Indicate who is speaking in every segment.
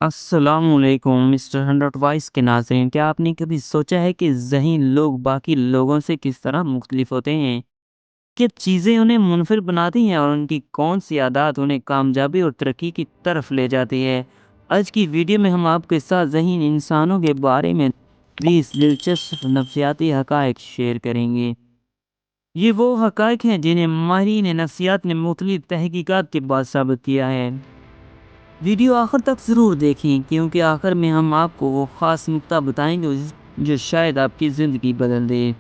Speaker 1: السلام علیکم mister 100 voice کے ناظرین، کیا آپ نے کبھی سوچا ہے کہ ذہین لوگ باقی لوگوں سے کس طرح مختلف ہوتے ہیں؟ کیا چیزیں انہیں منفرد بناتی ہیں اور ان کی کون سی عادات انہیں کامیابی اور ترقی کی طرف لے جاتی ہے؟ آج کی ویڈیو میں ہم آپ کے ساتھ ذہین انسانوں کے بارے میں 20 دلچسپ نفسیاتی حقائق شیئر کریں گے۔ یہ وہ حقائق ہیں جنہیں ماہرین نفسیات نے مختلف تحقیقات کے بعد ثابت کیا ہے۔ ویڈیو آخر تک ضرور دیکھیں، کیونکہ آخر میں ہم آپ کو وہ خاص نقطہ بتائیں گے جو شاید آپ کی زندگی بدل دے۔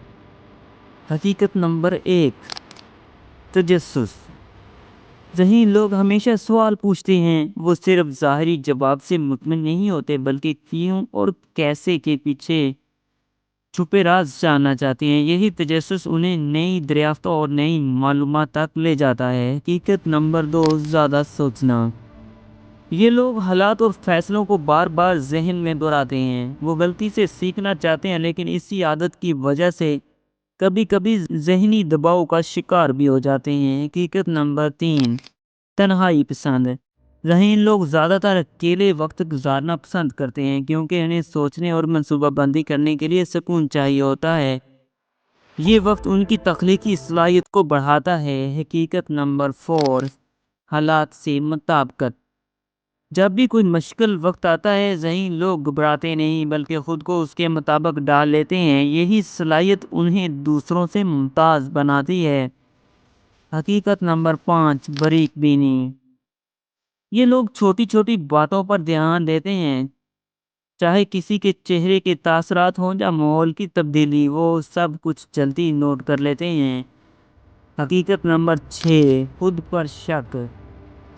Speaker 1: حقیقت نمبر 1، تجسس۔ ذہین لوگ ہمیشہ سوال پوچھتے ہیں، وہ صرف ظاہری جواب سے مطمئن نہیں ہوتے بلکہ کیوں اور کیسے کے پیچھے چھپے راز جاننا چاہتے ہیں۔ یہی تجسس انہیں نئی دریافتوں اور نئی معلومات تک لے جاتا ہے۔ حقیقت نمبر 2، زیادہ سوچنا۔ یہ لوگ حالات اور فیصلوں کو بار بار ذہن میں دہراتے ہیں۔ وہ غلطی سے سیکھنا چاہتے ہیں، لیکن اسی عادت کی وجہ سے کبھی کبھی ذہنی دباؤ کا شکار بھی ہو جاتے ہیں۔ حقیقت نمبر 3، تنہائی پسند۔ ذہین لوگ زیادہ تر اکیلے وقت گزارنا پسند کرتے ہیں، کیونکہ انہیں سوچنے اور منصوبہ بندی کرنے کے لیے سکون چاہیے ہوتا ہے۔ یہ وقت ان کی تخلیقی صلاحیت کو بڑھاتا ہے۔ حقیقت نمبر 4، حالات سے مطابقت۔ جب بھی کوئی مشکل وقت آتا ہے، ذہین لوگ گھبراتے نہیں بلکہ خود کو اس کے مطابق ڈال لیتے ہیں۔ یہی صلاحیت انہیں دوسروں سے ممتاز بناتی ہے۔ حقیقت نمبر 5، باریک بینی۔ یہ لوگ چھوٹی چھوٹی باتوں پر دھیان دیتے ہیں، چاہے کسی کے چہرے کے تاثرات ہوں یا ماحول کی تبدیلی، وہ سب کچھ جلدی نوٹ کر لیتے ہیں۔ حقیقت نمبر 6، خود پر شک۔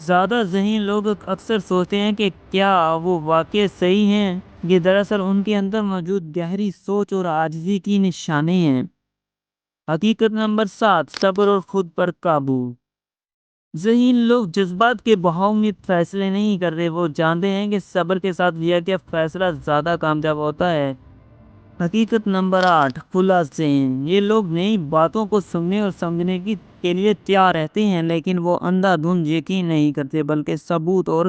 Speaker 1: زیادہ ذہین لوگ اکثر سوچتے ہیں کہ کیا وہ واقعی صحیح ہیں۔ یہ دراصل ان کے اندر موجود گہری سوچ اور عاجزی کی نشانی ہیں۔ حقیقت نمبر 7، صبر اور خود پر قابو۔ ذہین لوگ جذبات کے بہاؤ میں فیصلے نہیں کرتے، وہ جانتے ہیں کہ صبر کے ساتھ لیا گیا فیصلہ زیادہ کامیاب ہوتا ہے۔ حقیقت نمبر 8، کھلا ذہن۔ یہ لوگ نئی باتوں کو سننے اور سمجھنے کے لیے تیار رہتے ہیں، لیکن وہ اندھا دھند یقین نہیں کرتے بلکہ ثبوت اور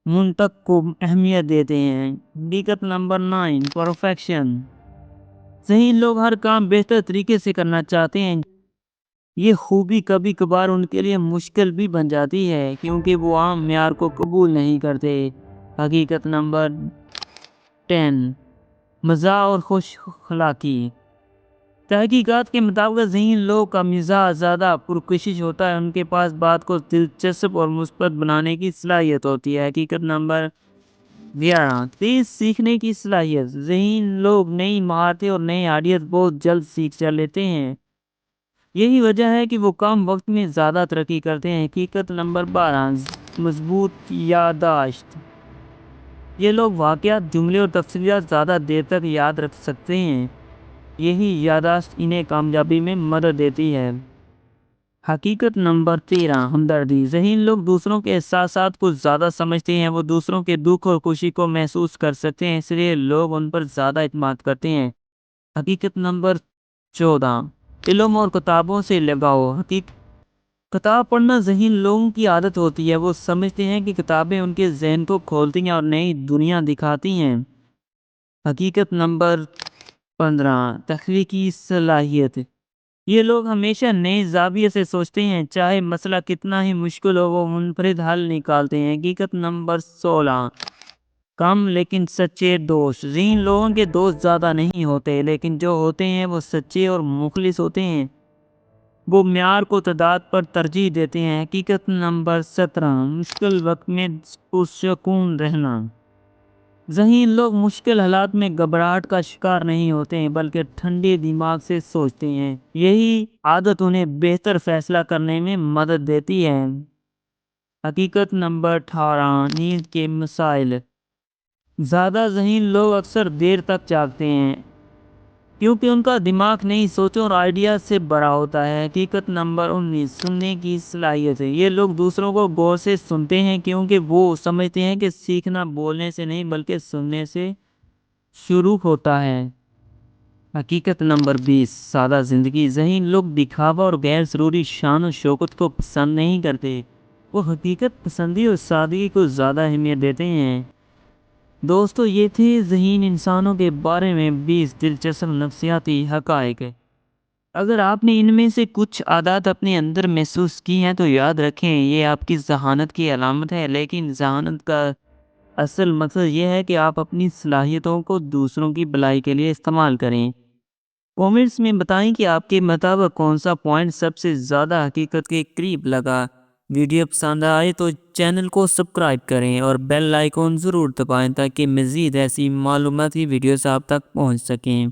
Speaker 1: منطق کو اہمیت دیتے ہیں۔ حقیقت نمبر 9، پرفیکشن۔ ذہین لوگ ہر کام بہتر طریقے سے کرنا چاہتے ہیں۔ یہ خوبی کبھی کبھار ان کے لیے مشکل بھی بن جاتی ہے، کیونکہ وہ عام معیار کو قبول نہیں کرتے۔ حقیقت نمبر 10، مزاح اور خوش اخلاقی۔ تحقیقات کے مطابق ذہین لوگ کا مزاج زیادہ پرکشش ہوتا ہے، ان کے پاس بات کو دلچسپ اور مثبت بنانے کی صلاحیت ہوتی ہے۔ حقیقت نمبر 11، تیز سیکھنے کی صلاحیت۔ ذہین لوگ نئی مہارتیں اور نئی آئیڈیاز بہت جلد سیکھ لیتے ہیں، یہی وجہ ہے کہ وہ کم وقت میں زیادہ ترقی کرتے ہیں۔ حقیقت نمبر 12، مضبوط یادداشت۔ یہ لوگ واقعات، جملے اور تفصیلات زیادہ دیر تک یاد رکھ سکتے ہیں، یہی یادداشت انہیں کامیابی میں مدد دیتی ہے۔ حقیقت نمبر 13، ہمدردی۔ ذہین لوگ دوسروں کے احساسات کو زیادہ سمجھتے ہیں، وہ دوسروں کے دکھ اور خوشی کو محسوس کر سکتے ہیں، اس لیے لوگ ان پر زیادہ اعتماد کرتے ہیں۔ حقیقت نمبر 14، علم اور کتابوں سے لگاؤ۔ کتاب پڑھنا ذہین لوگوں کی عادت ہوتی ہے، وہ سمجھتے ہیں کہ کتابیں ان کے ذہن کو کھولتی ہیں اور نئی دنیا دکھاتی ہیں۔ حقیقت نمبر 15، تخلیقی صلاحیت۔ یہ لوگ ہمیشہ نئے زاویے سے سوچتے ہیں، چاہے مسئلہ کتنا ہی مشکل ہو، وہ منفرد حل نکالتے ہیں۔ حقیقت نمبر 16، کم لیکن سچے دوست۔ ذہین لوگوں کے دوست زیادہ نہیں ہوتے، لیکن جو ہوتے ہیں وہ سچے اور مخلص ہوتے ہیں، وہ معیار کو تعداد پر ترجیح دیتے ہیں۔ حقیقت نمبر 17، مشکل وقت میں پرسکون رہنا۔ ذہین لوگ مشکل حالات میں گھبراہٹ کا شکار نہیں ہوتے ہیں بلکہ ٹھنڈے دماغ سے سوچتے ہیں، یہی عادت انہیں بہتر فیصلہ کرنے میں مدد دیتی ہے۔ حقیقت نمبر 18، نیند کے مسائل۔ زیادہ ذہین لوگ اکثر دیر تک جاگتے ہیں، کیونکہ ان کا دماغ نئی سوچوں اور آئیڈیاز سے بھرا ہوتا ہے۔ حقیقت نمبر 19، سننے کی صلاحیت۔ یہ لوگ دوسروں کو غور سے سنتے ہیں، کیونکہ وہ سمجھتے ہیں کہ سیکھنا بولنے سے نہیں بلکہ سننے سے شروع ہوتا ہے۔ حقیقت نمبر 20، سادہ زندگی۔ ذہین لوگ دکھاوا اور غیر ضروری شان و شوکت کو پسند نہیں کرتے، وہ حقیقت پسندی اور سادگی کو زیادہ اہمیت دیتے ہیں۔ دوستو یہ تھے ذہین انسانوں کے بارے میں 20 دلچسپ نفسیاتی حقائق۔ اگر آپ نے ان میں سے کچھ عادات اپنے اندر محسوس کی ہیں تو یاد رکھیں یہ آپ کی ذہانت کی علامت ہے، لیکن ذہانت کا اصل مقصد یہ ہے کہ آپ اپنی صلاحیتوں کو دوسروں کی بھلائی کے لیے استعمال کریں۔ کومنٹس میں بتائیں کہ آپ کے مطابق کون سا پوائنٹ سب سے زیادہ حقیقت کے قریب لگا۔ ویڈیو پسند آئے تو چینل کو سبسکرائب کریں اور بیل آئیکن ضرور دبائیں تاکہ مزید ایسی معلوماتی ویڈیوز آپ تک پہنچ سکیں۔